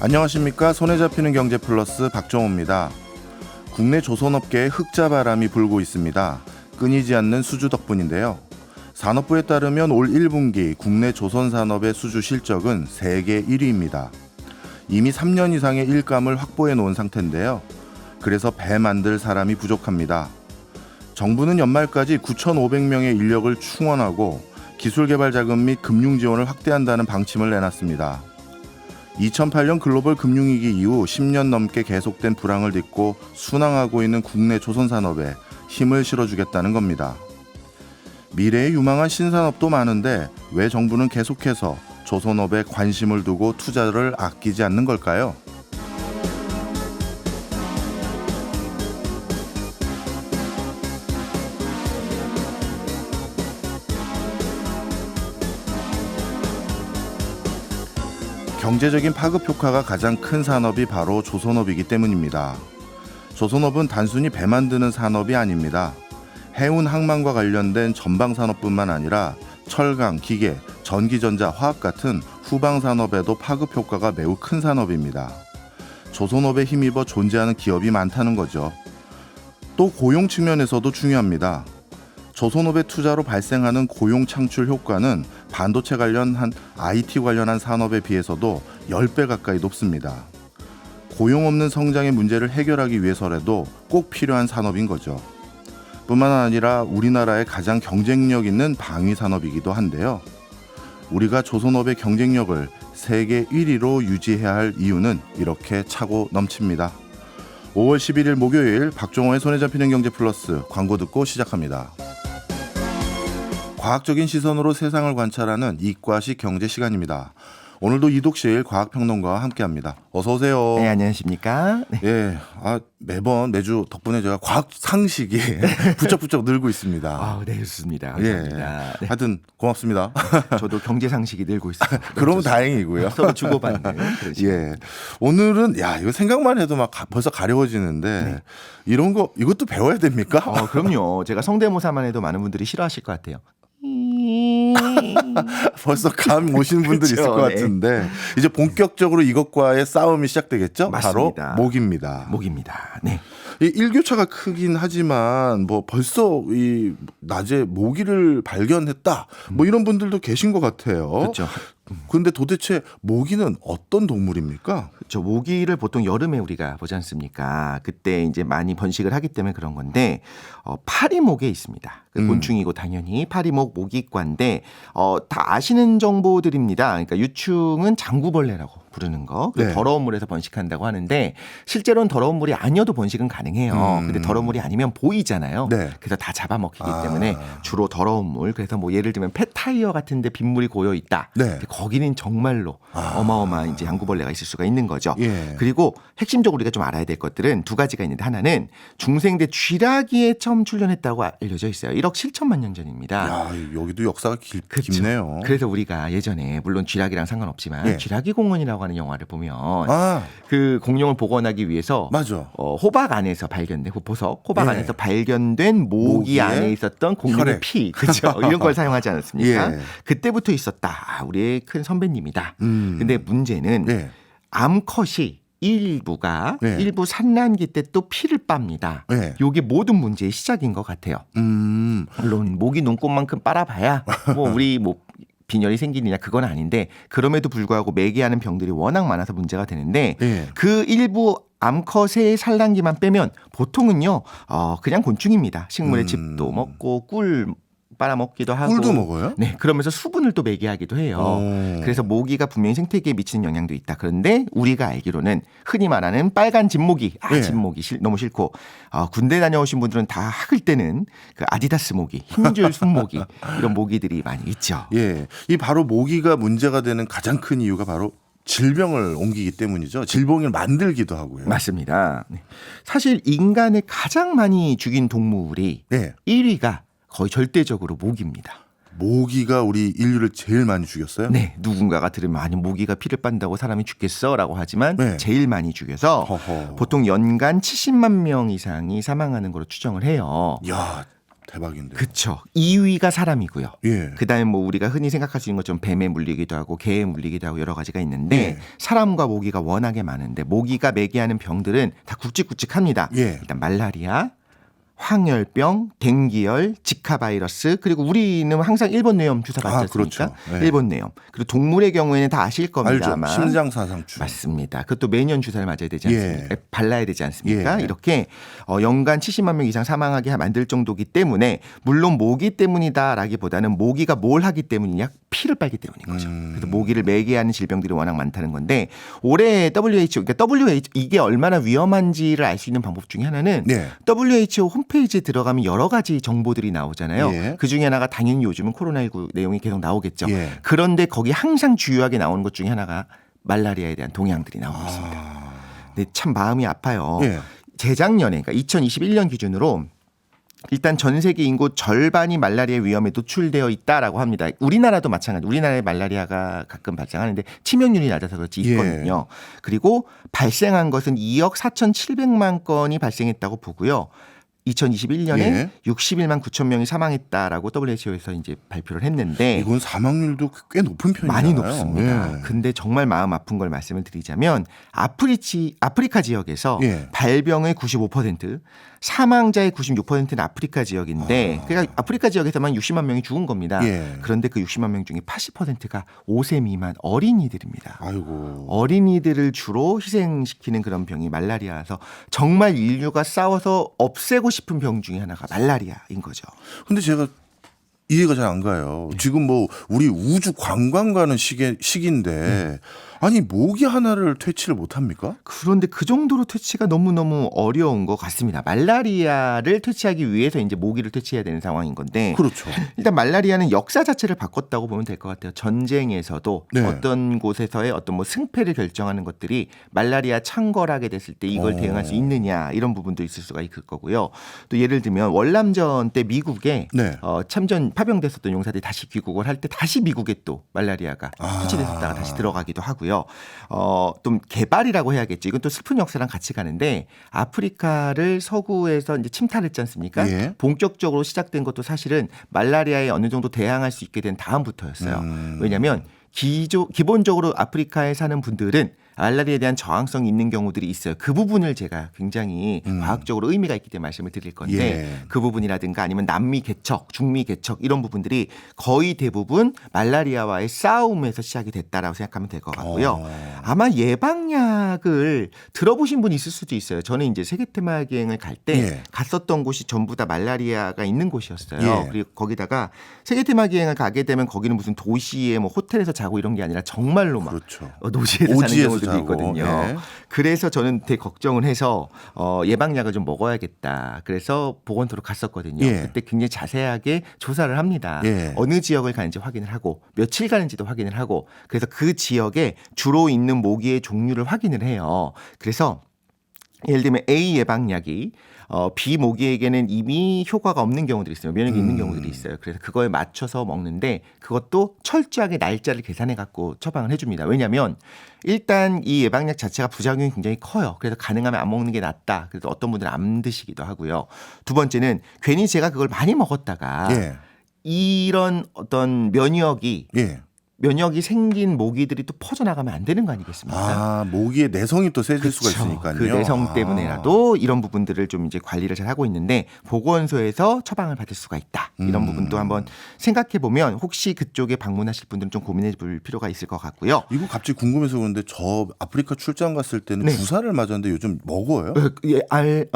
안녕하십니까. 손에 잡히는 경제 플러스 박정호입니다. 국내 조선업계에 흑자 바람이 불고 있습니다. 끊이지 않는 수주 덕분인데요. 산업부에 따르면 올 1분기 국내 조선산업의 수주 실적은 세계 1위입니다. 이미 3년 이상의 일감을 확보해 놓은 상태인데요. 그래서 배 만들 사람이 부족합니다. 정부는 연말까지 9,500명의 인력을 충원하고 기술개발 자금 및 금융 지원을 확대한다는 방침을 내놨습니다. 2008년 글로벌 금융위기 이후 10년 넘게 계속된 불황을 딛고 순항하고 있는 국내 조선산업에 힘을 실어주겠다는 겁니다. 미래에 유망한 신산업도 많은데 왜 정부는 계속해서 조선업에 관심을 두고 투자를 아끼지 않는 걸까요? 경제적인 파급 효과가 가장 큰 산업이 바로 조선업이기 때문입니다. 조선업은 단순히 배 만드는 산업이 아닙니다. 해운 항만과 관련된 전방 산업뿐만 아니라 철강, 기계, 전기전자, 화학 같은 후방 산업에도 파급 효과가 매우 큰 산업입니다. 조선업에 힘입어 존재하는 기업이 많다는 거죠. 또 고용 측면에서도 중요합니다. 조선업의 투자로 발생하는 고용 창출 효과는 반도체 관련한 IT 관련한 산업에 비해서도 10배 가까이 높습니다. 고용 없는 성장의 문제를 해결하기 위해서라도 꼭 필요한 산업인 거죠. 뿐만 아니라 우리나라의 가장 경쟁력 있는 방위 산업이기도 한데요. 우리가 조선업의 경쟁력을 세계 1위로 유지해야 할 이유는 이렇게 차고 넘칩니다. 5월 11일 목요일 박종호의 손에 잡히는 경제 플러스 광고 듣고 시작합니다. 과학적인 시선으로 세상을 관찰하는 이과식 경제 시간입니다. 오늘도 이독실 과학평론가와 함께합니다. 어서 오세요. 네, 안녕하십니까. 네. 예, 매주 덕분에 제가 과학 상식이 부쩍부쩍 늘고 있습니다. 아, 네, 좋습니다. 감사합니다. 예, 네. 하여튼 고맙습니다. 저도 경제 상식이 늘고 있습니다. 그러면 다행이고요. 서로 주고받는 그런 시간. 예, 오늘은 이거 생각만 해도 막 벌써 가려워지는데 네. 이런 거 이것도 배워야 됩니까? 그럼요. 제가 성대모사만 해도 많은 분들이 싫어하실 것 같아요. 벌써 감 오시는 분들이 있을 것 네. 같은데 이제 본격적으로 이것과의 싸움이 시작되겠죠? 맞습니다. 바로 목입니다. 목입니다. 네. 이 일교차가 크긴 하지만 뭐 벌써 이 낮에 모기를 발견했다 뭐 이런 분들도 계신 것 같아요. 그렇죠. 근데 도대체 모기는 어떤 동물입니까? 그렇죠. 모기를 보통 여름에 우리가 보지 않습니까? 그때 이제 많이 번식을 하기 때문에 그런 건데 파리목에 있습니다. 그 곤충이고 당연히 파리목 모기과인데 다 아시는 정보들입니다. 그러니까 유충은 장구벌레라고 부르는 거. 네. 더러운 물에서 번식한다고 하는데 실제로는 더러운 물이 아니어도 번식은 가능해요. 근데 더러운 물이 아니면 보이잖아요. 네. 그래서 다 잡아먹히기 때문에 주로 더러운 물. 그래서 뭐 예를 들면 폐타이어 같은데 빗물이 고여 있다. 네. 거기는 정말로 어마어마한 이제 양구벌레가 있을 수가 있는 거죠. 예. 그리고 핵심적으로 우리가 좀 알아야 될 것들은 두 가지가 있는데 하나는 중생대 쥐라기에 처음 출현했다고 알려져 있어요. 1억 7천만 년 전입니다. 야, 여기도 역사가 그렇죠. 깊네요. 그래서 우리가 예전에 물론 쥐라기랑 상관없지만 예. 쥐라기 공원이라고 하는 영화를 보면 아, 그 공룡을 복원하기 위해서 맞아. 호박 안에서 발견된 보석 호박 예. 안에서 발견된 모기 모기의 안에 있었던 공룡의 혈액. 피 그렇죠. 이런 걸 사용하지 않았습니까? 예. 그때부터 있었다. 우리의 큰 선배님이다. 근데 문제는 네. 암컷이 일부가 네. 일부 산란기 때 또 피를 빱니다. 네. 이게 모든 문제의 시작인 것 같아요. 물론 모기 눈곱만큼 빨아봐야 뭐 우리 뭐 빈혈이 생기느냐 그건 아닌데 그럼에도 불구하고 매개하는 병들이 워낙 많아서 문제가 되는데 네. 그 일부 암컷의 산란기만 빼면 보통은요 그냥 곤충입니다. 식물의 즙도 먹고 꿀 빨아먹기도 하고 꿀도 먹어요? 네, 그러면서 수분을 또 매개하기도 해요. 오. 그래서 모기가 분명히 생태계에 미치는 영향도 있다. 그런데 우리가 알기로는 흔히 말하는 빨간 진모기, 예. 진모기 너무 싫고 군대 다녀오신 분들은 다 학을 때는 그 아디다스 모기, 흰줄 순모기 이런 모기들이 많이 있죠. 예, 이 바로 모기가 문제가 되는 가장 큰 이유가 바로 질병을 옮기기 때문이죠. 질병을 만들기도 하고요. 맞습니다. 네. 사실 인간을 가장 많이 죽인 동물이 네. 1위가 거의 절대적으로 모기입니다. 모기가 우리 인류를 제일 많이 죽였어요? 네, 누군가가 들으면 아니 모기가 피를 빤다고 사람이 죽겠어라고 하지만 네. 제일 많이 죽여서 허허. 보통 연간 70만 명 이상이 사망하는 걸로 추정을 해요. 야, 대박인데. 그쵸. 2위가 사람이고요. 예. 그다음에 뭐 우리가 흔히 생각할 수 있는 것처럼 뱀에 물리기도 하고 개에 물리기도 하고 여러 가지가 있는데 예. 사람과 모기가 워낙에 많은데 모기가 매개하는 병들은 다 굵직굵직합니다. 예. 일단 말라리아, 황열병, 댕기열, 지카 바이러스 그리고 우리는 항상 일본 뇌염 주사 받지 않습니까? 그렇죠. 네. 일본 뇌염. 그리고 동물의 경우에는 다 아실 겁니다. 알죠. 아마. 심장사상충. 맞습니다. 그것도 매년 주사를 맞아야 되지 않습니까? 예. 발라야 되지 않습니까? 예. 이렇게 연간 70만 명 이상 사망하게 만들 정도기 때문에 물론 모기 때문이다라기보다는 모기가 뭘 하기 때문이냐? 피를 빨기 때문인 거죠. 그래서 모기를 매개하는 질병들이 워낙 많다는 건데 올해 WHO, 그러니까 WHO 이게 얼마나 위험한지를 알 수 있는 방법 중에 하나는 네. WHO 홈페이지에 들어가면 여러 가지 정보들이 나오잖아요. 예. 그 중에 하나가 당연히 요즘은 코로나19 내용이 계속 나오겠죠. 예. 그런데 거기 항상 주요하게 나오는 것 중에 하나가 말라리아에 대한 동향들이 나오고 있습니다. 근데 참 마음이 아파요. 예. 재작년에 그러니까 2021년 기준으로 일단 전 세계 인구 절반이 말라리아 위험에 노출되어 있다라고 합니다. 우리나라도 마찬가지. 우리나라에 말라리아가 가끔 발생하는데 치명률이 낮아서 그렇지 있거든요. 그리고 발생한 것은 2억 4,700만 건이 발생했다고 보고요. 2021년에 예. 61만 9천 명이 사망했다라고 WHO에서 이제 발표를 했는데 이건 사망률도 꽤 높은 편이잖아요. 많이 높습니다. 예. 근데 정말 마음 아픈 걸 말씀을 드리자면 아프리카 지역에서 예. 발병의 95%, 사망자의 96%는 아프리카 지역인데 그러니까 아프리카 지역에서만 60만 명이 죽은 겁니다. 예. 그런데 그 60만 명 중에 80%가 5세 미만 어린이들입니다. 아이고. 어린이들을 주로 희생시키는 그런 병이 말라리아라서 정말 인류가 싸워서 없애고 싶은 병 중에 하나가 말라리아인 거죠. 근데 제가 이해가 잘 안 가요. 지금 뭐 우리 우주 관광 가는 시기인데 아니 모기 하나를 퇴치를 못 합니까? 그런데 그 정도로 퇴치가 너무너무 어려운 것 같습니다. 말라리아를 퇴치하기 위해서 이제 모기를 퇴치해야 되는 상황인 건데 그렇죠. 일단 말라리아는 역사 자체를 바꿨다고 보면 될 것 같아요. 전쟁에서도 네. 어떤 곳에서의 어떤 뭐 승패를 결정하는 것들이 말라리아 창궐하게 됐을 때 이걸 대응할 수 있느냐 이런 부분도 있을 수가 있을 거고요. 또 예를 들면 월남전 때 미국에 네. 참전 파병됐었던 용사들이 다시 귀국을 할 때 다시 미국에 또 말라리아가 퇴치됐었다가 다시 들어가기도 하고요. 좀 개발이라고 해야겠죠. 이건 또 슬픈 역사랑 같이 가는데 아프리카를 서구에서 이제 침탈했지 않습니까? 예. 본격적으로 시작된 것도 사실은 말라리아에 어느 정도 대항할 수 있게 된 다음부터였어요. 왜냐하면 기본적으로 아프리카에 사는 분들은 말라리아에 대한 저항성이 있는 경우들이 있어요. 그 부분을 제가 굉장히 과학적으로 의미가 있기 때문에 말씀을 드릴 건데 예. 그 부분이라든가 아니면 남미 개척, 중미 개척 이런 부분들이 거의 대부분 말라리아와의 싸움에서 시작이 됐다라고 생각하면 될 것 같고요. 아마 예방약을 들어보신 분이 있을 수도 있어요. 저는 이제 세계 테마 여행을 갈 때 예. 갔었던 곳이 전부 다 말라리아가 있는 곳이었어요. 예. 그리고 거기다가 세계 테마 여행을 가게 되면 거기는 무슨 도시에 뭐 호텔에서 자고 이런 게 아니라 정말로 막 그렇죠. 노지에서 사는 오지에서 경우들이 자고. 있거든요. 예. 그래서 저는 되게 걱정을 해서 예방약을 좀 먹어야겠다. 그래서 보건소로 갔었거든요. 예. 그때 굉장히 자세하게 조사를 합니다. 예. 어느 지역을 가는지 확인을 하고 며칠 가는지도 확인을 하고 그래서 그 지역에 주로 있는 모기의 종류를 확인을 해요. 그래서 예를 들면 A 예방약이 B 모기에게는 이미 효과가 없는 경우들이 있어요. 면역이 있는 경우들이 있어요. 그래서 그거에 맞춰서 먹는데 그것도 철저하게 날짜를 계산해 갖고 처방을 해줍니다. 왜냐하면 일단 이 예방약 자체가 부작용이 굉장히 커요. 그래서 가능하면 안 먹는 게 낫다. 그래서 어떤 분들은 안 드시기도 하고요. 두 번째는 괜히 제가 그걸 많이 먹었다가 예. 이런 어떤 면역이 생긴 모기들이 또 퍼져나가면 안 되는 거 아니겠습니까? 모기의 내성이 또 세질 수가 그쵸. 있으니까요. 그 내성 때문에라도 이런 부분들을 좀 이제 관리를 잘 하고 있는데 보건소에서 처방을 받을 수가 있다. 이런 부분도 한번 생각해 보면 혹시 그쪽에 방문하실 분들은 좀 고민해 볼 필요가 있을 것 같고요. 이거 갑자기 궁금해서 그런데 저 아프리카 출장 갔을 때는 네. 주사를 맞았는데 요즘 먹어요?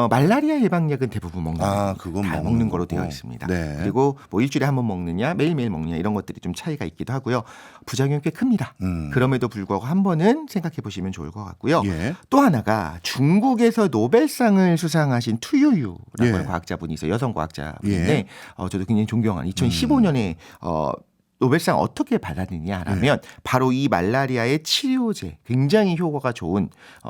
말라리아 예방약은 대부분 먹는 거예요. 그건 다 먹는 먹는 거로 거고. 되어 있습니다. 네. 그리고 뭐 일주일에 한 번 먹느냐 매일매일 먹느냐 이런 것들이 좀 차이가 있기도 하고요. 부작용이 꽤 큽니다. 그럼에도 불구하고 한 번은 생각해 보시면 좋을 것 같고요. 예. 또 하나가 중국에서 노벨상을 수상하신 투유유라고 하는 예. 과학자분이 있어요. 여성 과학자분인데 예. 저도 굉장히 존경하는 2015년에 노벨상 어떻게 받았느냐라면 바로 이 말라리아의 치료제 굉장히 효과가 좋은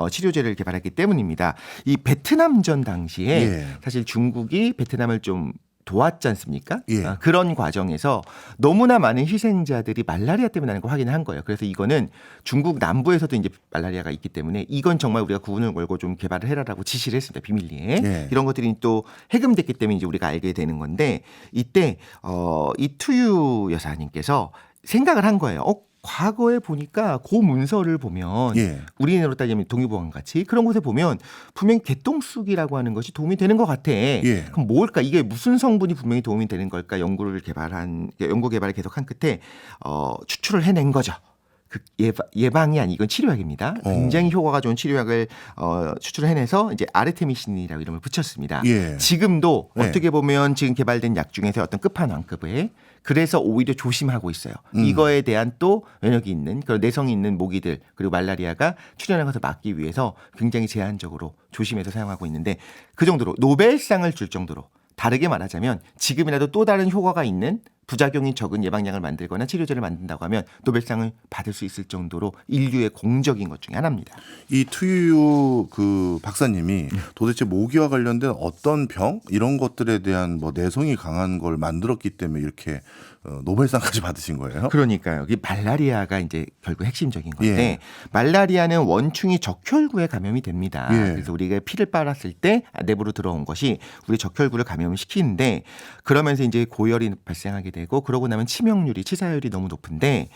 치료제를 개발했기 때문입니다. 이 베트남전 당시에 예. 사실 중국이 베트남을 좀 도왔지 않습니까? 예. 그런 과정에서 너무나 많은 희생자들이 말라리아 때문에 나는 걸 확인을 한 거예요. 그래서 이거는 중국 남부에서도 이제 말라리아가 있기 때문에 이건 정말 우리가 구분을 걸고 좀 개발을 해라라고 지시를 했습니다. 비밀리에. 예. 이런 것들이 또 해금됐기 때문에 이제 우리가 알게 되는 건데 이때 이 투유 여사님께서 생각을 한 거예요. 과거에 보니까 그 문서를 보면 예. 우리나라로 따지면 동의보감 같이 그런 곳에 보면 분명히 개똥쑥이라고 하는 것이 도움이 되는 것 같아. 예. 그럼 뭘까? 이게 무슨 성분이 분명히 도움이 되는 걸까? 연구 개발을 계속한 끝에 추출을 해낸 거죠. 그 예방이 아니 이건 치료약입니다. 굉장히 효과가 좋은 치료약을 추출을 해내서 이제 아르테미신이라고 이름을 붙였습니다. 예. 지금도 네. 어떻게 보면 지금 개발된 약 중에서 어떤 끝판왕급에 그래서 오히려 조심하고 있어요. 이거에 대한 또 면역이 있는 그런 내성이 있는 모기들 그리고 말라리아가 출현하는 것을 막기 위해서 굉장히 제한적으로 조심해서 사용하고 있는데 그 정도로 노벨상을 줄 정도로 다르게 말하자면 지금이라도 또 다른 효과가 있는 부작용이 적은 예방약을 만들거나 치료제를 만든다고 하면 노벨상을 받을 수 있을 정도로 인류의 공적인 것 중에 하나입니다. 이 투유 그 박사님이 도대체 모기와 관련된 어떤 병 이런 것들에 대한 뭐 내성이 강한 걸 만들었기 때문에 이렇게 노벨상까지 받으신 거예요? 그러니까요. 이 말라리아가 이제 결국 핵심적인 건데 예. 말라리아는 원충이 적혈구에 감염이 됩니다. 예. 그래서 우리가 피를 빨았을 때 내부로 들어온 것이 우리 적혈구를 감염을 시키는데 그러면서 이제 고열이 발생하게 되고 그러고 나면 치명률이 치사율이 너무 높은데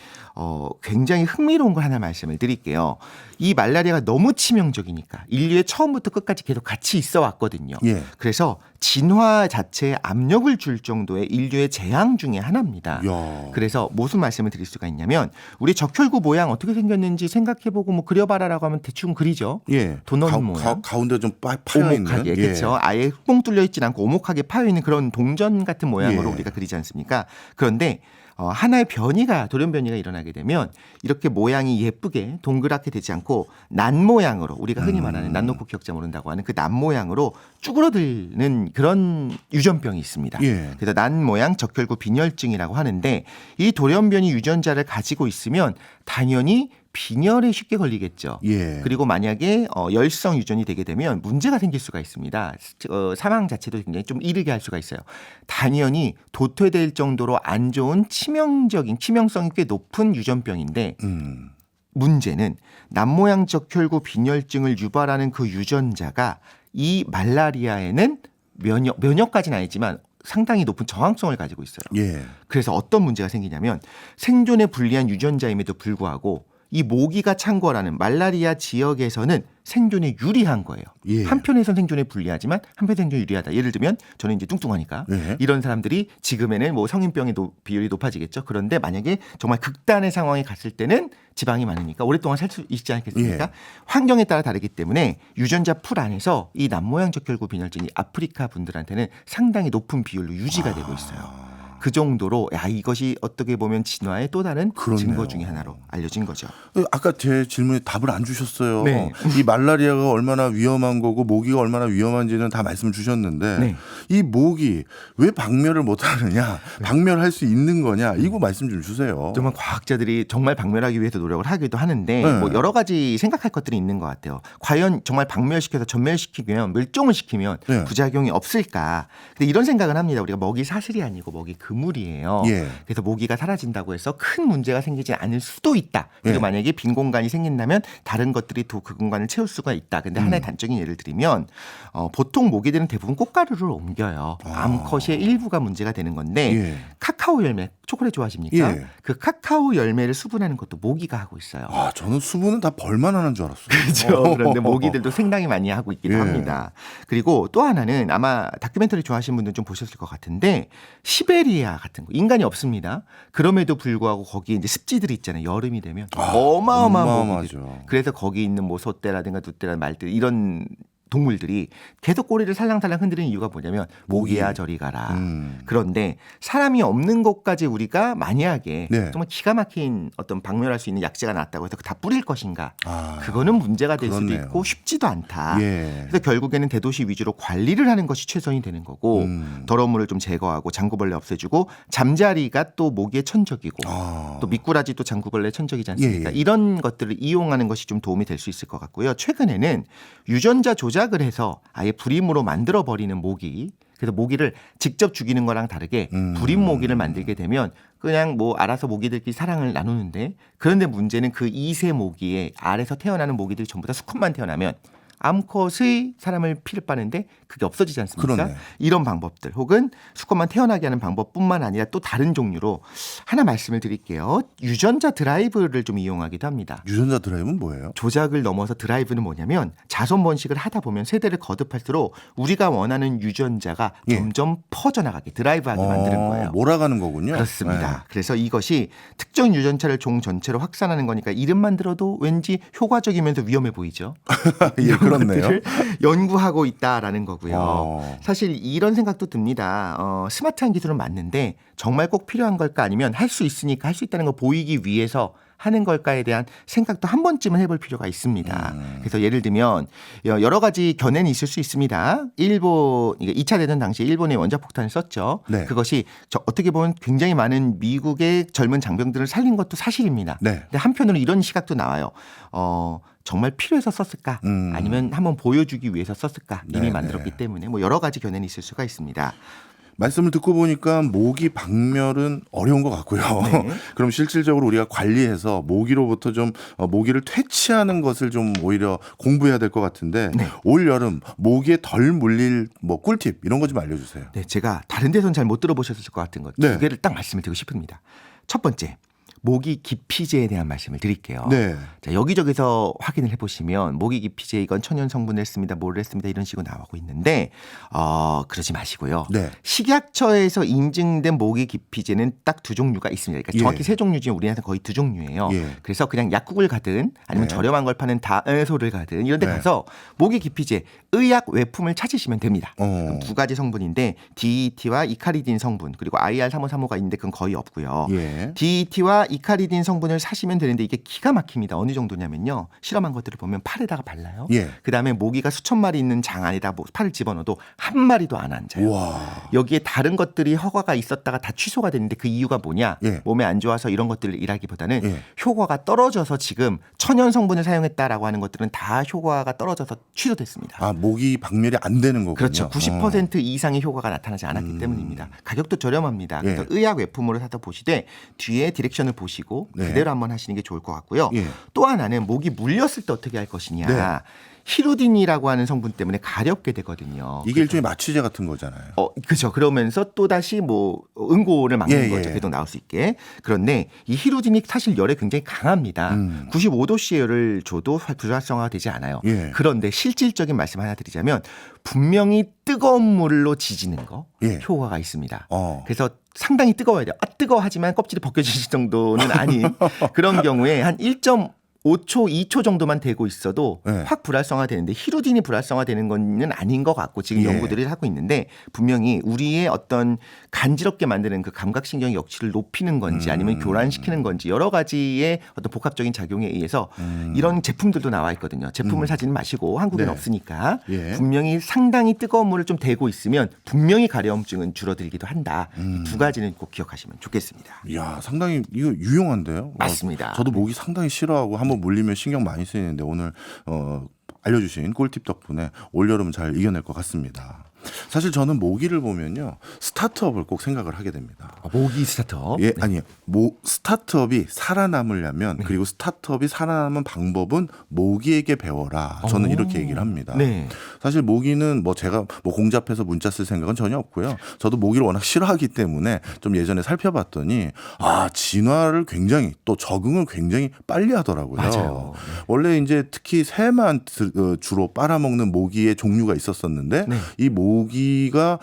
굉장히 흥미로운 걸 하나 말씀을 드릴게요. 이 말라리아가 너무 치명적이니까 인류의 처음부터 끝까지 계속 같이 있어 왔거든요. 예. 그래서 진화 자체에 압력을 줄 정도의 인류의 재앙 중에 하나입니다. 야. 그래서 무슨 말씀을 드릴 수가 있냐면 우리 적혈구 모양 어떻게 생겼는지 생각해보고 뭐 그려봐라라고 하면 대충 그리죠. 예. 도넛 모양. 가운데 좀 파여 있는. 오목하게 그렇죠. 아예 뻥 뚫려 있지 않고 오목하게 파여 있는 그런 동전 같은 모양으로 예. 우리가 그리지 않습니까? 그런데 하나의 돌연 변이가 일어나게 되면 이렇게 모양이 예쁘게 동그랗게 되지 않고 난 모양으로 우리가 흔히 말하는 난 놓고 기억자 모른다고 하는 그 난 모양으로 쭈그러드는 그런 유전병이 있습니다. 예. 그래서 난 모양 적혈구 빈혈증이라고 하는데 이 돌연변이 유전자를 가지고 있으면 당연히 빈혈에 쉽게 걸리겠죠. 예. 그리고 만약에 열성 유전이 되게 되면 문제가 생길 수가 있습니다. 사망 자체도 굉장히 좀 이르게 할 수가 있어요. 당연히 도태될 정도로 안 좋은 치명성이 꽤 높은 유전병인데 문제는 남모양 적혈구 빈혈증을 유발하는 그 유전자가 이 말라리아에는 면역까지는 아니지만 상당히 높은 저항성을 가지고 있어요. 예. 그래서 어떤 문제가 생기냐면 생존에 불리한 유전자임에도 불구하고 이 모기가 창궐하는 말라리아 지역에서는 생존에 유리한 거예요. 예. 한편에선 생존에 불리하지만 한편 생존에 유리하다. 예를 들면 저는 이제 뚱뚱하니까 예. 이런 사람들이 지금에는 뭐 성인병의 비율이 높아지겠죠. 그런데 만약에 정말 극단의 상황에 갔을 때는 지방이 많으니까 오랫동안 살 수 있지 않겠습니까? 예. 환경에 따라 다르기 때문에 유전자 풀 안에서 이 남모양 적혈구 빈혈증이 아프리카 분들한테는 상당히 높은 비율로 유지가 되고 있어요. 그 정도로 이것이 어떻게 보면 진화의 또 다른 그렇네요. 증거 중에 하나로 알려진 거죠. 아까 제 질문에 답을 안 주셨어요. 네. 이 말라리아가 얼마나 위험한 거고 모기가 얼마나 위험한지는 다 말씀 주셨는데 네. 이 모기 왜 박멸을 못 하느냐? 박멸할 수 있는 거냐? 이거 말씀 좀 주세요. 정말 과학자들이 정말 박멸하기 위해서 노력을 하기도 하는데 네. 뭐 여러 가지 생각할 것들이 있는 것 같아요. 과연 정말 박멸시켜서 전멸시키면 멸종을 시키면 네. 부작용이 없을까? 근데 이런 생각을 합니다. 우리가 먹이 사슬이 아니고 먹이 그물이에요. 예. 그래서 모기가 사라진다고 해서 큰 문제가 생기지 않을 수도 있다. 그리고 예. 만약에 빈 공간이 생긴다면 다른 것들이 또 그 공간을 채울 수가 있다. 근데 하나의 단적인 예를 들면 보통 모기들은 대부분 꽃가루를 옮겨요. 암컷의 일부가 문제가 되는 건데 예. 카카오 열매 초콜릿 좋아하십니까? 예. 그 카카오 열매를 수분하는 것도 모기가 하고 있어요. 아, 저는 수분은 다 벌만 하는 줄 알았어요. 그렇죠. 그런데 모기들도 생당히 많이 하고 있기도 예. 합니다. 그리고 또 하나는 아마 다큐멘터리 좋아하시는 분들은 좀 보셨을 것 같은데 시베리아 같은 거 인간이 없습니다. 그럼에도 불구하고 거기에 이제 습지들이 있잖아요. 여름이 되면 어마어마한 모기들. 어마어마하죠. 그래서 거기 있는 뭐 소떼라든가 두떼라 말들 이런 동물들이 계속 꼬리를 살랑살랑 흔드는 이유가 뭐냐면 모기야 저리 가라. 그런데 사람이 없는 곳까지 우리가 만약에 네. 정말 기가 막힌 어떤 박멸할 수 있는 약재가 나왔다고 해서 다 뿌릴 것인가? 아, 그거는 문제가 될 그렇네요. 수도 있고 쉽지도 않다. 예. 그래서 결국에는 대도시 위주로 관리를 하는 것이 최선이 되는 거고 더러운 물을 좀 제거하고 장구벌레 없애주고 잠자리가 또 모기의 천적이고 아. 또 미꾸라지도 장구벌레 천적이지 않습니까? 예, 예. 이런 것들을 이용하는 것이 좀 도움이 될 수 있을 것 같고요. 최근에는 유전자 조작을 해서 아예 불임으로 만들어 버리는 모기 그래서 모기를 직접 죽이는 거랑 다르게 불임 모기를 만들게 되면 그냥 뭐 알아서 모기들끼리 사랑을 나누는데, 그런데 문제는 그 2세 모기의 알에서 태어나는 모기들이 전부 다 수컷만 태어나면 암컷의 사람을 피를 빠는데 그게 없어지지 않습니까? 그러네. 이런 방법들 혹은 수컷만 태어나게 하는 방법뿐만 아니라 또 다른 종류로 하나 말씀을 드릴게요. 유전자 드라이브를 좀 이용하기도 합니다. 유전자 드라이브는 뭐예요? 조작을 넘어서 드라이브는 뭐냐면 자손 번식을 하다 보면 세대를 거듭할수록 우리가 원하는 유전자가 예. 점점 퍼져나가게 드라이브하게 만드는 거예요. 몰아가는 거군요. 그렇습니다. 그래서 이것이 특정 유전차를 종 전체로 확산하는 거니까 이름만 들어도 왠지 효과적이면서 위험해 보이죠. 예, 이런 그렇네요. 것들을 연구하고 있다라는 거고요. 어. 사실 이런 생각도 듭니다. 스마트한 기술은 맞는데 정말 꼭 필요한 걸까, 아니면 할 수 있으니까 할 수 있다는 걸 보이기 위해서 하는 걸까에 대한 생각도 한 번쯤은 해볼 필요가 있습니다. 그래서 예를 들면 여러 가지 견해는 있을 수 있습니다. 일본 2차 대전 당시에 일본의 원자폭탄을 썼죠. 네. 그것이 어떻게 보면 굉장히 많은 미국의 젊은 장병들을 살린 것도 사실입니다. 네. 근데 한편으로 이런 시각도 나와요. 정말 필요해서 썼을까? 아니면 한번 보여주기 위해서 썼을까? 이미 네네. 만들었기 때문에 뭐 여러 가지 견해는 있을 수가 있습니다. 말씀을 듣고 보니까 모기 박멸은 어려운 것 같고요. 네. 그럼 실질적으로 우리가 관리해서 모기로부터 좀 모기를 퇴치하는 것을 좀 오히려 공부해야 될 것 같은데 네. 올 여름 모기에 덜 물릴 뭐 꿀팁 이런 거 좀 알려주세요. 네, 제가 다른 데서는 잘 못 들어보셨을 것 같은 것 두 네. 개를 딱 말씀을 드리고 싶습니다. 첫 번째, 모기 기피제에 대한 말씀을 드릴게요. 네. 자, 여기저기서 확인을 해보시면 모기 기피제 이건 천연 성분을 했습니다, 뭐를 했습니다 이런 식으로 나오고 있는데 그러지 마시고요. 네. 식약처에서 인증된 모기 기피제는 딱 두 종류가 있습니다. 그러니까 정확히 예. 세 종류 중에 우리나라에서 거의 두 종류예요. 예. 그래서 그냥 약국을 가든 아니면 네. 저렴한 걸 파는 다소를 가든 이런 데 네. 가서 모기 기피제 의약 외품을 찾으시면 됩니다. 어. 두 가지 성분인데 DET와 이카리딘 성분, 그리고 IR3535가 있는데 그건 거의 없고요. 예. DET와 이카리딘 성분을 사시면 되는데 이게 기가 막힙니다. 어느 정도냐면요, 실험한 것들을 보면 팔에다가 발라요. 예. 그다음에 모기가 수천 마리 있는 장 안에다 팔을 집어넣어도 한 마리도 안 앉아요. 우와. 여기에 다른 것들이 허가가 있었다가 다 취소가 됐는데 그 이유가 뭐냐? 예. 몸에 안 좋아서 이런 것들을 일하기보다는 예. 효과가 떨어져서 지금 천연 성분을 사용했다라고 하는 것들은 다 효과가 떨어져서 취소됐습니다. 아, 모기 박멸이 안 되는 거군요. 그렇죠. 90% 이상의 효과가 나타나지 않았기 때문입니다. 가격도 저렴합니다. 그래서 예. 의약 외품으로 사다 보시되 뒤에 디렉션을 보시고 네. 그대로 한번 하시는 게 좋을 것 같고요. 예. 또 하나는 모기 물렸을 때 어떻게 할 것이냐. 네. 히루딘이라고 하는 성분 때문에 가렵게 되거든요. 이게 일종의 마취제 같은 거잖아요. 그렇죠. 그러면서 또 다시 뭐 응고를 막는 예, 거죠. 예. 계속 나올 수 있게. 그런데 이 히루딘이 사실 열에 굉장히 강합니다. 95도씨의 열을 줘도 불활성화가 되지 않아요. 예. 그런데 실질적인 말씀 하나 드리자면 분명히 뜨거운 물로 지지는 거 예. 효과가 있습니다. 그래서 그래서 상당히 뜨거워야 돼요. 뜨거워하지만 껍질이 벗겨질 정도는 아닌 그런 경우에 한 1.5초, 2초 정도만 되고 있어도 네. 확 불활성화 되는데 히루딘이 불활성화 되는 건 아닌 것 같고 지금 예. 연구들이 하고 있는데 분명히 우리의 어떤 간지럽게 만드는 그 감각신경 역치를 높이는 건지 아니면 교란시키는 건지 여러 가지의 어떤 복합적인 작용에 의해서 이런 제품들도 나와 있거든요. 제품을 사지는 마시고 한국엔 네. 없으니까 예. 분명히 상당히 뜨거운 물을 좀 대고 있으면 분명히 가려움증은 줄어들기도 한다. 이 두 가지는 꼭 기억하시면 좋겠습니다. 이야, 상당히 이거 유용한데요. 맞습니다. 저도 모기 상당히 싫어하고 한번 물리면 신경 많이 쓰이는데 오늘 알려주신 꿀팁 덕분에 올여름 잘 이겨낼 것 같습니다. 사실 저는 모기를 보면요, 스타트업을 꼭 생각을 하게 됩니다. 모기 스타트업. 예, 아니요. 스타트업이 살아남으려면 그리고 스타트업이 살아남은 방법은 모기에게 배워라. 저는 이렇게 얘기를 합니다. 네. 사실 모기는 뭐 제가 뭐 공잡해서 문자 쓸 생각은 전혀 없고요. 저도 모기를 워낙 싫어하기 때문에 좀 예전에 살펴봤더니 진화를 굉장히 또 적응을 굉장히 빨리 하더라고요. 맞아요. 원래 이제 특히 새만 주로 빨아먹는 모기의 종류가 있었었는데 네. 이 모기가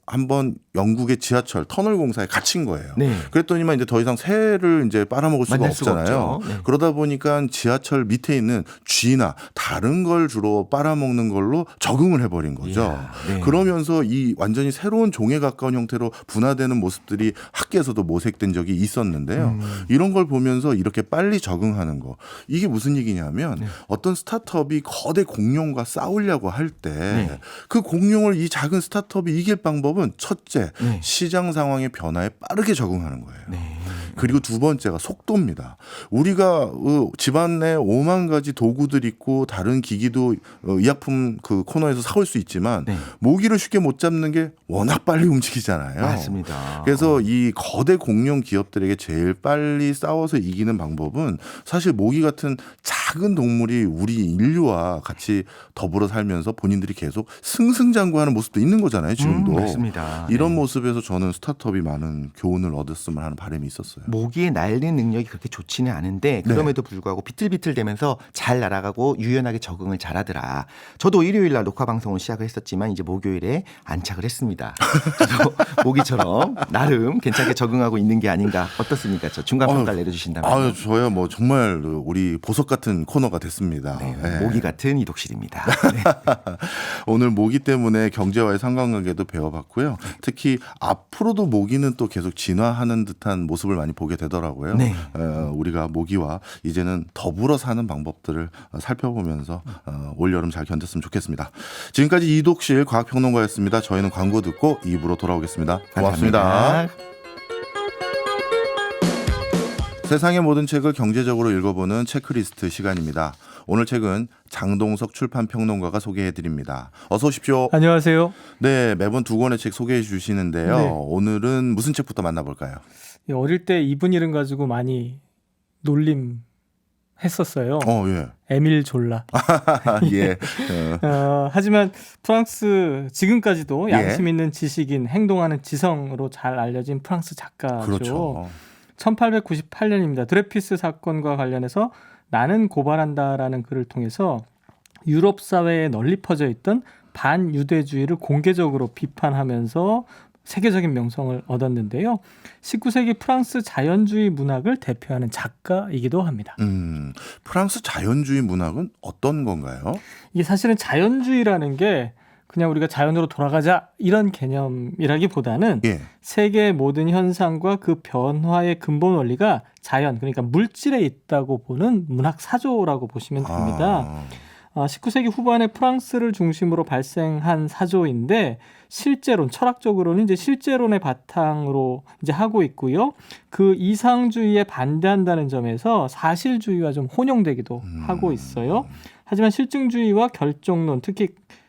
한번 영국의 지하철 터널 공사에 갇힌 거예요. 네. 그랬더니만 이제 더 이상 새를 이제 빨아먹을 수가 만날 수가 없잖아요. 없죠. 네. 그러다 보니까 지하철 밑에 있는 쥐나 다른 걸 주로 빨아먹는 걸로 적응을 해버린 거죠. 이야, 네. 그러면서 이 완전히 새로운 종에 가까운 형태로 분화되는 모습들이 학계에서도 모색된 적이 있었는데요. 이런 걸 보면서 이렇게 빨리 적응하는 거, 이게 무슨 얘기냐면 어떤 스타트업이 거대 공룡과 싸우려고 할 때 그 공룡을 이 작은 스타트업이 이길 방법은 첫째, 시장 상황의 변화에 빠르게 적응하는 거예요. 네. 그리고 두 번째가 속도입니다. 우리가 집안에 5만 가지 도구들 있고 다른 기기도 의약품 그 코너에서 사올 수 있지만 네. 모기를 쉽게 못 잡는 게 워낙 빨리 움직이잖아요. 맞습니다. 그래서 이 거대 공룡 기업들에게 제일 빨리 싸워서 이기는 방법은 사실 모기 같은 작은 동물이 우리 인류와 같이 더불어 살면서 본인들이 계속 승승장구하는 모습도 있는 거잖아요. 지금도. 맞습니다. 이런 네. 모습에서 저는 스타트업이 많은 교훈을 얻었으면 하는 바람이 있었어요. 모기의 날리는 능력이 그렇게 좋지는 않은데 그럼에도 불구하고 비틀비틀대면서 잘 날아가고 유연하게 적응을 잘하더라. 저도 일요일 날 녹화 방송을 시작을 했었지만 이제 목요일에 안착을 했습니다. 저도 모기처럼 나름 괜찮게 적응하고 있는 게 아닌가. 어떻습니까? 저 중간 평가를 내려주신다면. 아유, 저야 뭐 정말 우리 보석 같은 코너가 됐습니다. 네, 네. 모기 같은 이독실입니다. 네. 오늘 모기 때문에 경제와의 상관관계도 배워봤고요. 특히 앞으로도 모기는 또 계속 진화하는 듯한 모습을 많이 보게 되더라고요. 네. 우리가 모기와 이제는 더불어 사는 방법들을 살펴보면서 올여름 잘 견뎠으면 좋겠습니다. 지금까지 이독실 과학평론가였습니다. 저희는 광고 듣고 2부로 돌아오겠습니다. 고맙습니다. 감사합니다. 세상의 모든 책을 경제적으로 읽어보는 체크리스트 시간입니다. 오늘 책은 장동석 출판평론가가 소개해드립니다. 어서 오십시오. 안녕하세요. 네, 매번 두 권의 책 소개해 주시는데요. 네. 오늘은 무슨 책부터 만나볼까요? 어릴 때 이분 이름 가지고 많이 놀림했었어요. 예. 에밀 졸라. 예. 하지만 프랑스 지금까지도 예. 양심 있는 지식인, 행동하는 지성으로 잘 알려진 프랑스 작가죠. 그렇죠. 1898년입니다. 드레피스 사건과 관련해서 나는 고발한다라는 글을 통해서 유럽 사회에 널리 퍼져 있던 반유대주의를 공개적으로 비판하면서 세계적인 명성을 얻었는데요. 19세기 프랑스 자연주의 문학을 대표하는 작가이기도 합니다. 프랑스 자연주의 문학은 어떤 건가요? 이게 사실은 자연주의라는 게 그냥 우리가 자연으로 돌아가자 이런 개념이라기보다는 예. 세계의 모든 현상과 그 변화의 근본 원리가 자연, 그러니까 물질에 있다고 보는 문학 사조라고 보시면 됩니다. 19세기 후반에 프랑스를 중심으로 발생한 사조인데 실제론, 철학적으로는 이제 실제론의 바탕으로 이제 하고 있고요. 그 이상주의에 반대한다는 점에서 사실주의와 좀 혼용되기도 하고 있어요. 하지만 실증주의와 결정론, 특히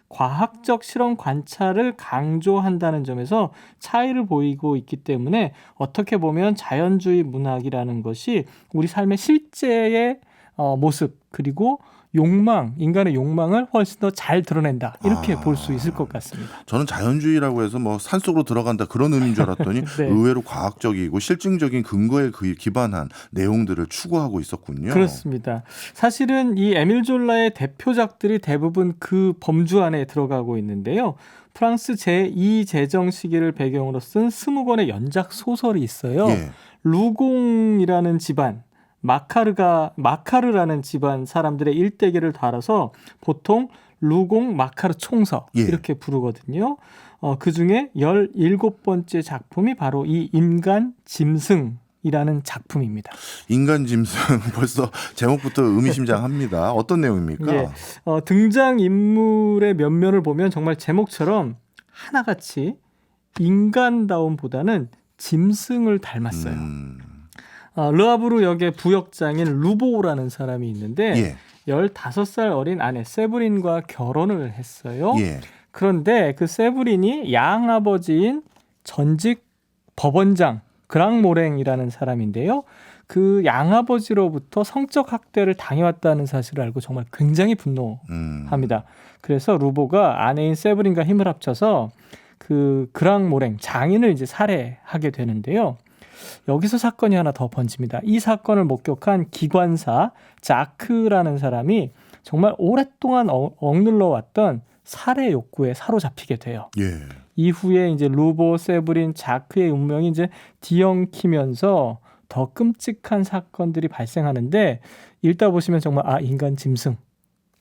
과학적 실험 관찰을 강조한다는 점에서 차이를 보이고 있기 때문에 어떻게 보면 자연주의 문학이라는 것이 우리 삶의 실제의 모습 그리고 욕망, 인간의 욕망을 훨씬 더 잘 드러낸다 이렇게 볼 수 있을 것 같습니다. 저는 자연주의라고 해서 뭐 산속으로 들어간다 그런 의미인 줄 알았더니 네. 의외로 과학적이고 실증적인 근거에 기반한 내용들을 추구하고 있었군요. 그렇습니다. 사실은 이 에밀 졸라의 대표작들이 대부분 그 범주 안에 들어가고 있는데요. 프랑스 제2 제정 시기를 배경으로 쓴 20권의 연작 소설이 있어요. 예. 루공이라는 집안, 마카르라는 집안 사람들의 일대기를 달아서 보통 루공 마카르 총서 예. 이렇게 부르거든요. 그중에 17번째 작품이 바로 이 인간 짐승이라는 작품입니다. 인간 짐승 벌써 제목부터 의미심장합니다. 어떤 내용입니까? 예. 등장인물의 면면을 보면 정말 제목처럼 하나같이 인간다움보다는 짐승을 닮았어요. 르아브르 역의 부역장인 루보라는 사람이 있는데 예. 15살 어린 아내 세브린과 결혼을 했어요. 예. 그런데 그 세브린이 양아버지인 전직 법원장 그랑모랭이라는 사람인데요. 그 양아버지로부터 성적 학대를 당해왔다는 사실을 알고 정말 굉장히 분노합니다. 그래서 루보가 아내인 세브린과 힘을 합쳐서 그 그랑모랭 장인을 이제 살해하게 되는데요. 여기서 사건이 하나 더 번집니다. 이 사건을 목격한 기관사 자크라는 사람이 정말 오랫동안 억눌러 왔던 살해 욕구에 사로잡히게 돼요. 예. 이후에 이제 루보, 세브린, 자크의 운명이 이제 뒤엉키면서 더 끔찍한 사건들이 발생하는데 읽다 보시면 정말 인간 짐승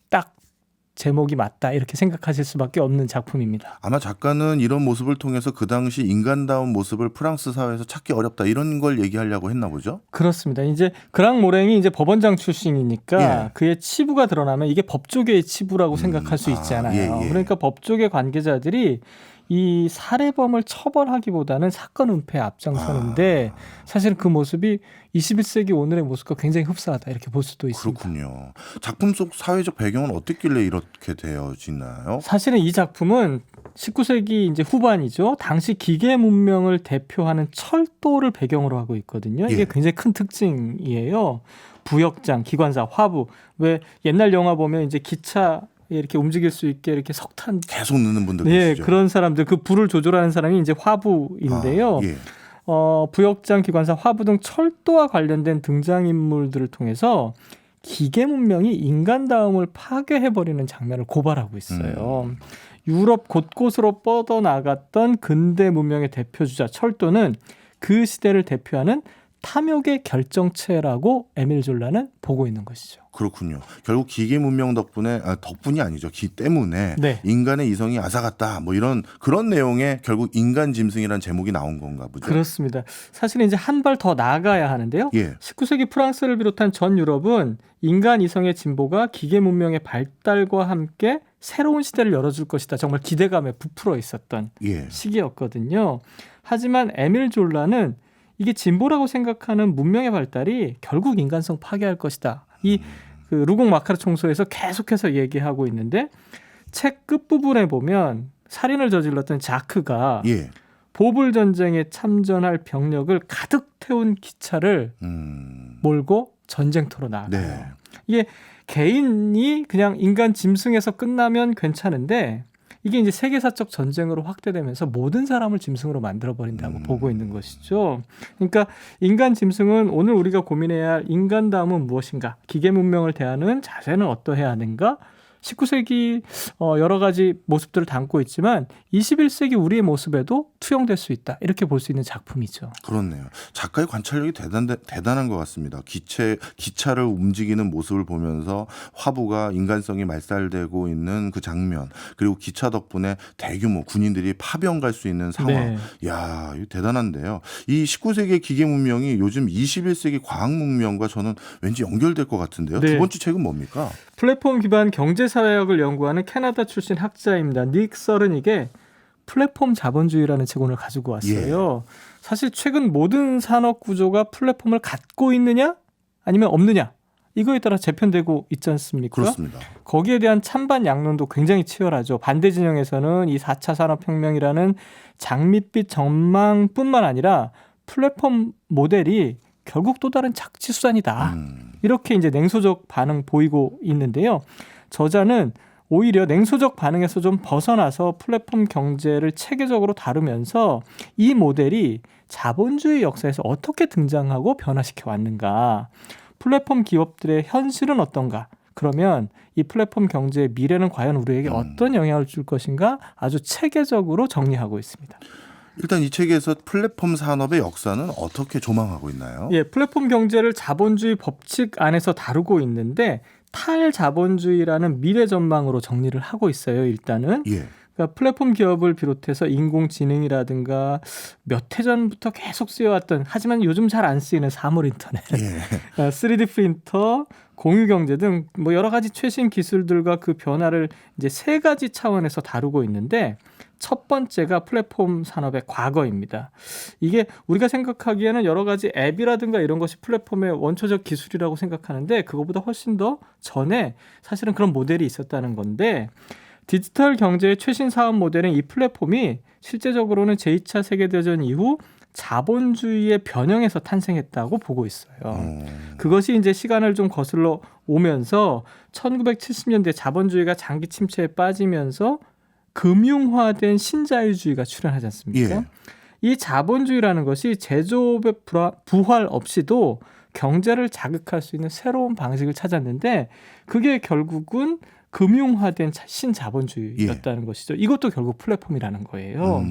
딱 제목이 맞다 이렇게 생각하실 수밖에 없는 작품입니다. 아마 작가는 이런 모습을 통해서 그 당시 인간다운 모습을 프랑스 사회에서 찾기 어렵다 이런 걸 얘기하려고 했나 보죠? 그렇습니다. 이제 그랑모랭이 이제 법원장 출신이니까 예. 그의 치부가 드러나면 이게 법조계의 치부라고 생각할 수 있잖아요. 예. 그러니까 법조계 관계자들이 이 살해범을 처벌하기보다는 사건 은폐에 앞장서는데 사실은 그 모습이 21세기 오늘의 모습과 굉장히 흡사하다 이렇게 볼 수도 있습니다. 그렇군요. 작품 속 사회적 배경은 어떻길래 이렇게 되어지나요? 사실은 이 작품은 19세기 이제 후반이죠. 당시 기계 문명을 대표하는 철도를 배경으로 하고 있거든요. 이게 예. 굉장히 큰 특징이에요. 부역장, 기관사, 화부. 왜 옛날 영화 보면 이제 기차 이렇게 움직일 수 있게 이렇게 석탄 계속 넣는 분들 예, 계시죠? 그런 사람들 그 불을 조절하는 사람이 이제 화부인데요. 예. 부역장, 기관사, 화부 등 철도와 관련된 등장인물들을 통해서 기계 문명이 인간다움을 파괴해버리는 장면을 고발하고 있어요. 유럽 곳곳으로 뻗어나갔던 근대 문명의 대표주자 철도는 그 시대를 대표하는 탐욕의 결정체라고 에밀 졸라는 보고 있는 것이죠. 그렇군요. 결국 기계 문명 덕분에 덕분이 아니죠. 기 때문에 네. 인간의 이성이 앗아갔다. 뭐 이런 그런 내용의 결국 인간 짐승이라는 제목이 나온 건가 보죠. 그렇습니다. 사실은 이제 한 발 더 나아가야 하는데요. 예. 19세기 프랑스를 비롯한 전 유럽은 인간 이성의 진보가 기계 문명의 발달과 함께 새로운 시대를 열어줄 것이다. 정말 기대감에 부풀어 있었던 예. 시기였거든요. 하지만 에밀 졸라는 이게 진보라고 생각하는 문명의 발달이 결국 인간성 파괴할 것이다. 그 루공 마카르 총소에서 계속해서 얘기하고 있는데 책 끝부분에 보면 살인을 저질렀던 자크가 예. 보불 전쟁에 참전할 병력을 가득 태운 기차를 몰고 전쟁터로 나가요. 네. 이게 개인이 그냥 인간 짐승에서 끝나면 괜찮은데 이게 이제 세계사적 전쟁으로 확대되면서 모든 사람을 짐승으로 만들어버린다고 보고 있는 것이죠. 그러니까 인간 짐승은 오늘 우리가 고민해야 할 인간다움은 무엇인가? 기계 문명을 대하는 자세는 어떠해야 하는가? 19세기 여러 가지 모습들을 담고 있지만 21세기 우리의 모습에도 투영될 수 있다. 이렇게 볼 수 있는 작품이죠. 그렇네요. 작가의 관찰력이 대단한 것 같습니다. 기차를 움직이는 모습을 보면서 화부가 인간성이 말살되고 있는 그 장면, 그리고 기차 덕분에 대규모 군인들이 파병 갈 수 있는 상황. 네. 이야, 이거 대단한데요. 이 19세기의 기계 문명이 요즘 21세기 과학 문명과 저는 왠지 연결될 것 같은데요. 네. 두 번째 책은 뭡니까? 플랫폼 기반 경제사회학을 연구하는 캐나다 출신 학자입니다. 닉 서르닉의 플랫폼 자본주의라는 책 오늘 가지고 왔어요. 사실 최근 모든 산업 구조가 플랫폼을 갖고 있느냐 아니면 없느냐 이거에 따라 재편되고 있지 않습니까? 그렇습니다. 거기에 대한 찬반 양론도 굉장히 치열하죠. 반대 진영에서는 이 4차 산업혁명이라는 장밋빛 전망뿐만 아니라 플랫폼 모델이 결국 또 다른 착취수단이다. 이렇게 이제 냉소적 반응 보이고 있는데요. 저자는 오히려 냉소적 반응에서 좀 벗어나서 플랫폼 경제를 체계적으로 다루면서 이 모델이 자본주의 역사에서 어떻게 등장하고 변화시켜 왔는가, 플랫폼 기업들의 현실은 어떤가, 그러면 이 플랫폼 경제의 미래는 과연 우리에게 어떤 영향을 줄 것인가 아주 체계적으로 정리하고 있습니다. 일단 이 책에서 플랫폼 산업의 역사는 어떻게 조망하고 있나요? 예, 플랫폼 경제를 자본주의 법칙 안에서 다루고 있는데 탈자본주의라는 미래 전망으로 정리를 하고 있어요. 일단은 예. 그러니까 플랫폼 기업을 비롯해서 인공지능이라든가 몇 해 전부터 계속 쓰여왔던 하지만 요즘 잘 안 쓰이는 사물 인터넷, 예. 3D 프린터, 공유 경제 등 뭐 여러 가지 최신 기술들과 그 변화를 이제 세 가지 차원에서 다루고 있는데 첫 번째가 플랫폼 산업의 과거입니다. 이게 우리가 생각하기에는 여러 가지 앱이라든가 이런 것이 플랫폼의 원초적 기술이라고 생각하는데 그거보다 훨씬 더 전에 사실은 그런 모델이 있었다는 건데 디지털 경제의 최신 사업 모델은 이 플랫폼이 실제적으로는 제2차 세계대전 이후 자본주의의 변형에서 탄생했다고 보고 있어요. 그것이 이제 시간을 좀 거슬러 오면서 1970년대 자본주의가 장기 침체에 빠지면서 금융화된 신자유주의가 출현하지 않습니까? 예. 이 자본주의라는 것이 제조업의 부활 없이도 경제를 자극할 수 있는 새로운 방식을 찾았는데 그게 결국은 금융화된 신자본주의였다는 것이죠. 이것도 결국 플랫폼이라는 거예요.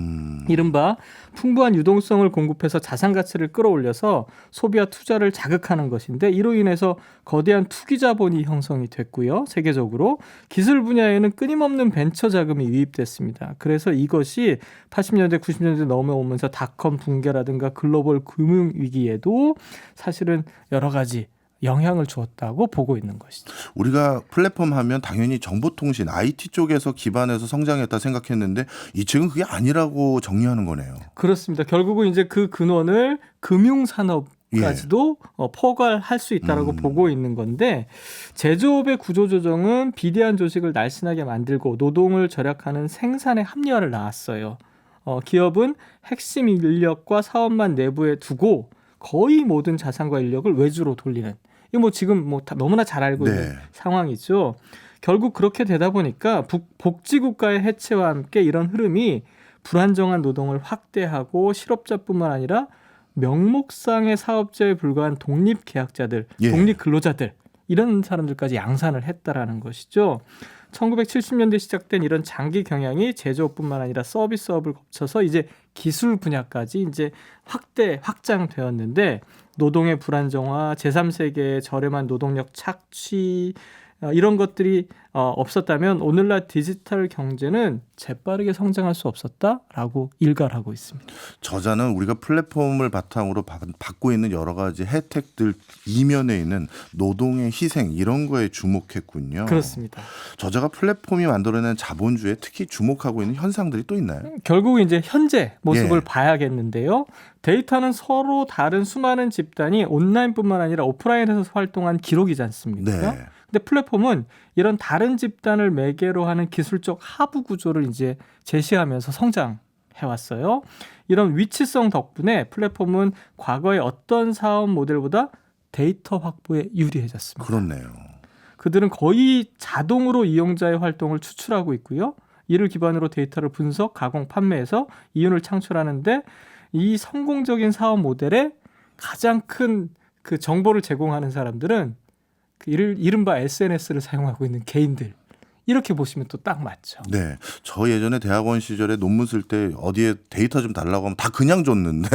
이른바 풍부한 유동성을 공급해서 자산 가치를 끌어올려서 소비와 투자를 자극하는 것인데 이로 인해서 거대한 투기 자본이 형성이 됐고요. 세계적으로 기술 분야에는 끊임없는 벤처 자금이 유입됐습니다. 그래서 이것이 80년대, 90년대 넘어오면서 닷컴 붕괴라든가 글로벌 금융 위기에도 사실은 여러 가지 영향을 주었다고 보고 있는 것이죠. 우리가 플랫폼 하면 당연히 정보통신, IT 쪽에서 기반해서 성장했다 생각했는데 이 책은 그게 아니라고 정리하는 거네요. 그렇습니다. 결국은 이제 그 근원을 금융산업까지도 포괄할 수 있다라고 보고 있는 건데 제조업의 구조조정은 비대한 조직을 날씬하게 만들고 노동을 절약하는 생산의 합리화를 낳았어요. 기업은 핵심 인력과 사업만 내부에 두고 거의 모든 자산과 인력을 외주로 돌리는 이거 뭐 지금 뭐 너무나 잘 알고 있는 상황이죠. 결국 그렇게 되다 보니까 복지국가의 해체와 함께 이런 흐름이 불안정한 노동을 확대하고 실업자뿐만 아니라 명목상의 사업자에 불과한 독립계약자들, 독립근로자들 이런 사람들까지 양산을 했다라는 것이죠. 1970년대 시작된 이런 장기 경향이 제조업뿐만 아니라 서비스업을 거쳐서 이제 기술 분야까지 이제 확장되었는데 노동의 불안정화, 제3세계의 저렴한 노동력 착취 이런 것들이 없었다면 오늘날 디지털 경제는 재빠르게 성장할 수 없었다라고 일갈하고 있습니다. 저자는 우리가 플랫폼을 바탕으로 받고 있는 여러 가지 혜택들 이면에 있는 노동의 희생 이런 거에 주목했군요. 그렇습니다. 저자가 플랫폼이 만들어낸 자본주의에 특히 주목하고 있는 현상들이 또 있나요? 결국 이제 현재 모습을 봐야겠는데요. 데이터는 서로 다른 수많은 집단이 온라인뿐만 아니라 오프라인에서 활동한 기록이지 않습니까? 근데 플랫폼은 이런 다른 집단을 매개로 하는 기술적 하부 구조를 이제 제시하면서 성장해 왔어요. 이런 위치성 덕분에 플랫폼은 과거의 어떤 사업 모델보다 데이터 확보에 유리해졌습니다. 그렇네요. 그들은 거의 자동으로 이용자의 활동을 추출하고 있고요. 이를 기반으로 데이터를 분석, 가공, 판매해서 이윤을 창출하는데 이 성공적인 사업 모델에 가장 큰 그 정보를 제공하는 사람들은 이른바 SNS를 사용하고 있는 개인들 이렇게 보시면 또 딱 맞죠. 네, 저 예전에 대학원 시절에 논문 쓸 때 어디에 데이터 좀 달라고 하면 다 그냥 줬는데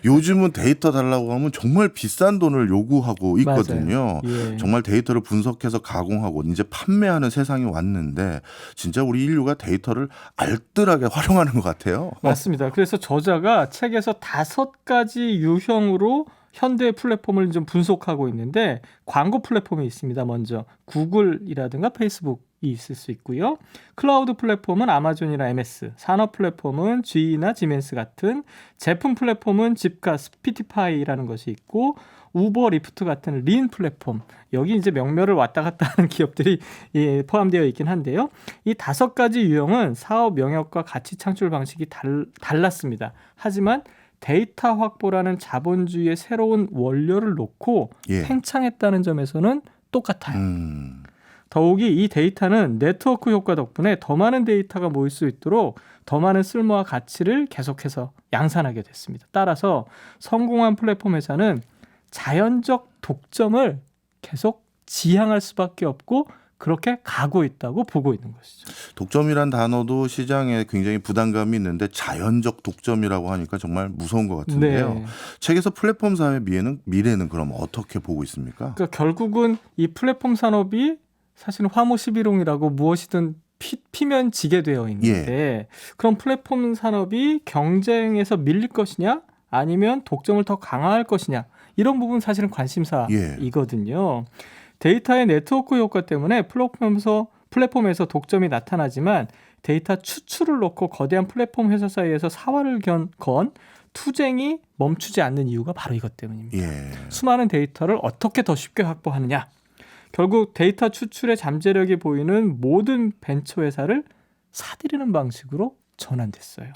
요즘은 데이터 달라고 하면 정말 비싼 돈을 요구하고 있거든요. 정말 데이터를 분석해서 가공하고 이제 판매하는 세상이 왔는데 진짜 우리 인류가 데이터를 알뜰하게 활용하는 것 같아요. 맞습니다. 그래서 저자가 책에서 5가지 유형으로 현대 플랫폼을 좀 분석하고 있는데 광고 플랫폼이 있습니다. 먼저 구글이라든가 페이스북이 있을 수 있고요. 클라우드 플랫폼은 아마존이나 MS, 산업 플랫폼은 GE나 지멘스 같은, 제품 플랫폼은 집가 스피티파이라는 것이 있고 우버, 리프트 같은 린 플랫폼 여기 이제 명멸을 왔다 갔다 하는 기업들이 포함되어 있긴 한데요. 이 5가지 유형은 사업 영역과 가치 창출 방식이 달랐습니다. 하지만 데이터 확보라는 자본주의의 새로운 원료를 놓고 팽창했다는 점에서는 똑같아요. 더욱이 이 데이터는 네트워크 효과 덕분에 더 많은 데이터가 모일 수 있도록 더 많은 쓸모와 가치를 계속해서 양산하게 됐습니다. 따라서 성공한 플랫폼 회사는 자연적 독점을 계속 지향할 수밖에 없고 그렇게 가고 있다고 보고 있는 것이죠. 독점이란 단어도 시장에 굉장히 부담감이 있는데 자연적 독점이라고 하니까 정말 무서운 것 같은데요. 책에서 플랫폼 사회의 미래는 그럼 어떻게 보고 있습니까? 그러니까 결국은 이 플랫폼 산업이 사실은 화무 11홍이라고 무엇이든 피면 지게 되어 있는데 그럼 플랫폼 산업이 경쟁에서 밀릴 것이냐 아니면 독점을 더 강화할 것이냐 이런 부분 사실은 관심사이거든요. 데이터의 네트워크 효과 때문에 플랫폼에서 독점이 나타나지만 데이터 추출을 놓고 거대한 플랫폼 회사 사이에서 사활을 건 투쟁이 멈추지 않는 이유가 바로 이것 때문입니다. 수많은 데이터를 어떻게 더 쉽게 확보하느냐. 결국 데이터 추출의 잠재력이 보이는 모든 벤처 회사를 사들이는 방식으로 전환됐어요.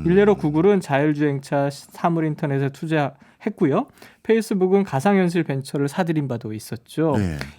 일례로 구글은 자율주행차 사물 인터넷에 투자했고요. 페이스북은 가상현실 벤처를 사들인 바도 있었죠.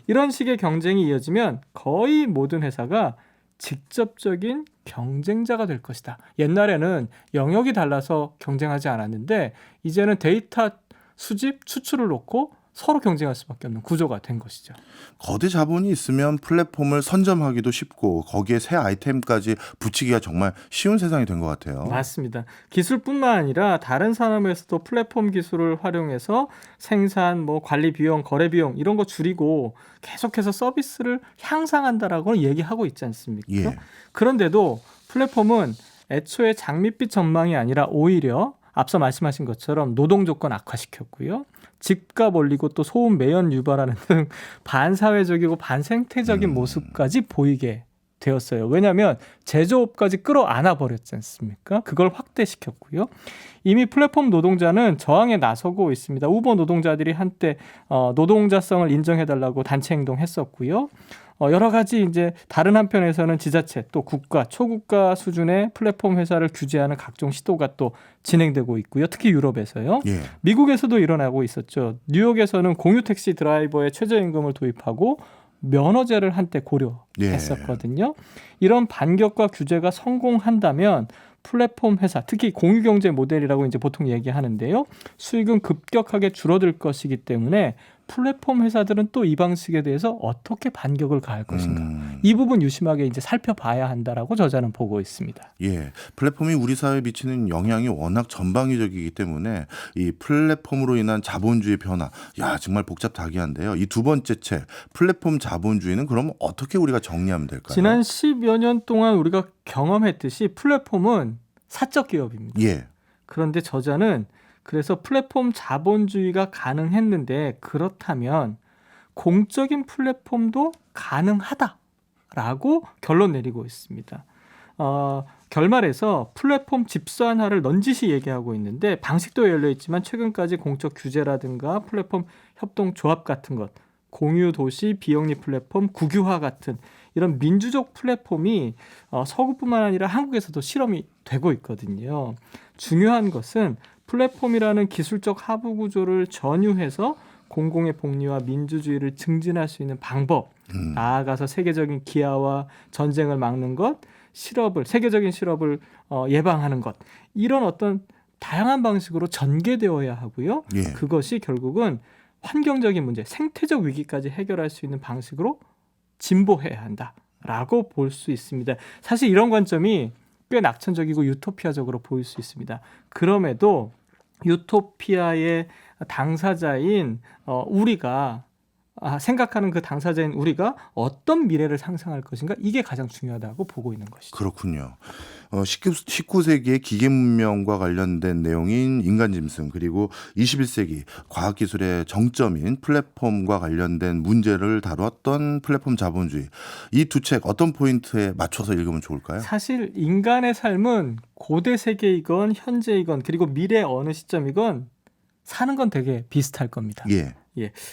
이런 식의 경쟁이 이어지면 거의 모든 회사가 직접적인 경쟁자가 될 것이다. 옛날에는 영역이 달라서 경쟁하지 않았는데 이제는 데이터 수집, 추출을 놓고 서로 경쟁할 수밖에 없는 구조가 된 것이죠. 거대 자본이 있으면 플랫폼을 선점하기도 쉽고 거기에 새 아이템까지 붙이기가 정말 쉬운 세상이 된 것 같아요. 맞습니다. 기술뿐만 아니라 다른 산업에서도 플랫폼 기술을 활용해서 생산, 관리 비용, 거래 비용 이런 거 줄이고 계속해서 서비스를 향상한다라고 얘기하고 있지 않습니까? 그런데도 플랫폼은 애초에 장밋빛 전망이 아니라 오히려 앞서 말씀하신 것처럼 노동 조건 악화시켰고요. 집값 올리고 또 소음 매연 유발하는 등 반사회적이고 반생태적인 모습까지 보이게 되었어요. 왜냐하면 제조업까지 끌어안아 버렸지 않습니까? 그걸 확대시켰고요. 이미 플랫폼 노동자는 저항에 나서고 있습니다. 우버 노동자들이 한때 노동자성을 인정해달라고 단체 행동했었고요. 여러 가지 이제 다른 한편에서는 지자체 또 국가, 초국가 수준의 플랫폼 회사를 규제하는 각종 시도가 또 진행되고 있고요. 특히 유럽에서요. 예. 미국에서도 일어나고 있었죠. 뉴욕에서는 공유 택시 드라이버의 최저임금을 도입하고 면허제를 한때 고려했었거든요. 이런 반격과 규제가 성공한다면 플랫폼 회사, 특히 공유경제 모델이라고 이제 보통 얘기하는데요. 수익은 급격하게 줄어들 것이기 때문에 플랫폼 회사들은 또 이 방식에 대해서 어떻게 반격을 가할 것인가. 이 부분 유심하게 이제 살펴봐야 한다라고 저자는 보고 있습니다. 예, 플랫폼이 우리 사회에 미치는 영향이 워낙 전방위적이기 때문에 이 플랫폼으로 인한 자본주의 변화, 야 정말 복잡다기한데요. 이 두 번째 책, 플랫폼 자본주의는 그럼 어떻게 우리가 정리하면 될까요? 지난 10여 년 동안 우리가 경험했듯이 플랫폼은 사적 기업입니다. 예, 그런데 저자는 그래서 플랫폼 자본주의가 가능했는데 그렇다면 공적인 플랫폼도 가능하다라고 결론 내리고 있습니다. 결말에서 플랫폼 집산화를 넌지시 얘기하고 있는데 방식도 열려있지만 최근까지 공적 규제라든가 플랫폼 협동조합 같은 것, 공유도시, 비영리 플랫폼, 국유화 같은 이런 민주적 플랫폼이 서구뿐만 아니라 한국에서도 실험이 되고 있거든요. 중요한 것은 플랫폼이라는 기술적 하부 구조를 전유해서 공공의 복리와 민주주의를 증진할 수 있는 방법, 나아가서 세계적인 기아와 전쟁을 막는 것, 세계적인 실업을 예방하는 것, 이런 어떤 다양한 방식으로 전개되어야 하고요. 예. 그것이 결국은 환경적인 문제, 생태적 위기까지 해결할 수 있는 방식으로 진보해야 한다라고 볼 수 있습니다. 사실 이런 관점이 꽤 낙천적이고 유토피아적으로 보일 수 있습니다. 그럼에도 유토피아의 당사자인 우리가 생각하는 그 당사자인 우리가 어떤 미래를 상상할 것인가, 이게 가장 중요하다고 보고 있는 것이죠. 그렇군요. 19세기의 기계 문명과 관련된 내용인 인간 짐승, 그리고 21세기 과학기술의 정점인 플랫폼과 관련된 문제를 다뤘던 플랫폼 자본주의, 이 두 책 어떤 포인트에 맞춰서 읽으면 좋을까요? 사실 인간의 삶은 고대 세계이건 현재이건 그리고 미래 어느 시점이건 사는 건 되게 비슷할 겁니다. 예.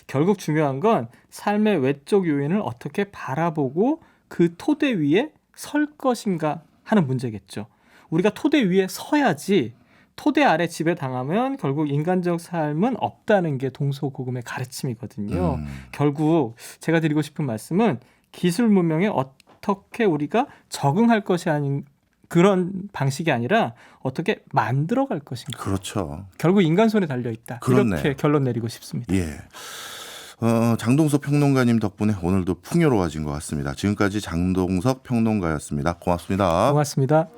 결국 중요한 건 삶의 외적 요인을 어떻게 바라보고 그 토대 위에 설 것인가 하는 문제겠죠. 우리가 토대 위에 서야지 토대 아래 지배당하면 결국 인간적 삶은 없다는 게 동서고금의 가르침이거든요. 결국 제가 드리고 싶은 말씀은 기술 문명에 어떻게 우리가 적응할 것이 아닌 그런 방식이 아니라 어떻게 만들어갈 것인가. 그렇죠. 결국 인간 손에 달려있다. 그렇네. 이렇게 결론 내리고 싶습니다. 예. 장동석 평론가님 덕분에 오늘도 풍요로워진 것 같습니다. 지금까지 장동석 평론가였습니다. 고맙습니다. 고맙습니다.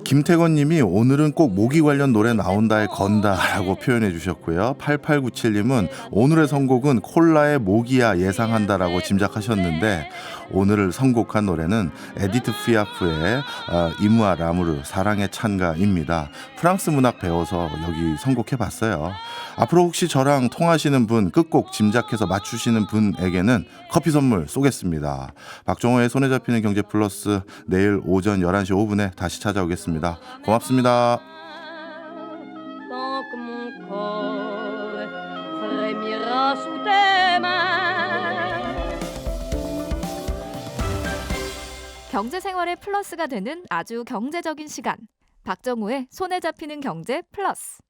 김태건 님이 오늘은 꼭 모기 관련 노래 나온다에 건다라고 표현해 주셨고요. 8897님은 오늘의 선곡은 콜라의 모기야 예상한다라고 짐작하셨는데 오늘 선곡한 노래는 에디트 피아프의 이무아 라무르 사랑의 찬가입니다. 프랑스 문학 배워서 여기 선곡해 봤어요. 앞으로 혹시 저랑 통하시는 분, 끝곡 짐작해서 맞추시는 분에게는 커피 선물 쏘겠습니다. 박정호의 손에 잡히는 경제 플러스 내일 오전 11시 5분에 다시 찾아오겠습니다. 고맙습니다. 경제 생활의 플러스가 되는 아주 경제적인 시간. 박정호의 손에 잡히는 경제 플러스.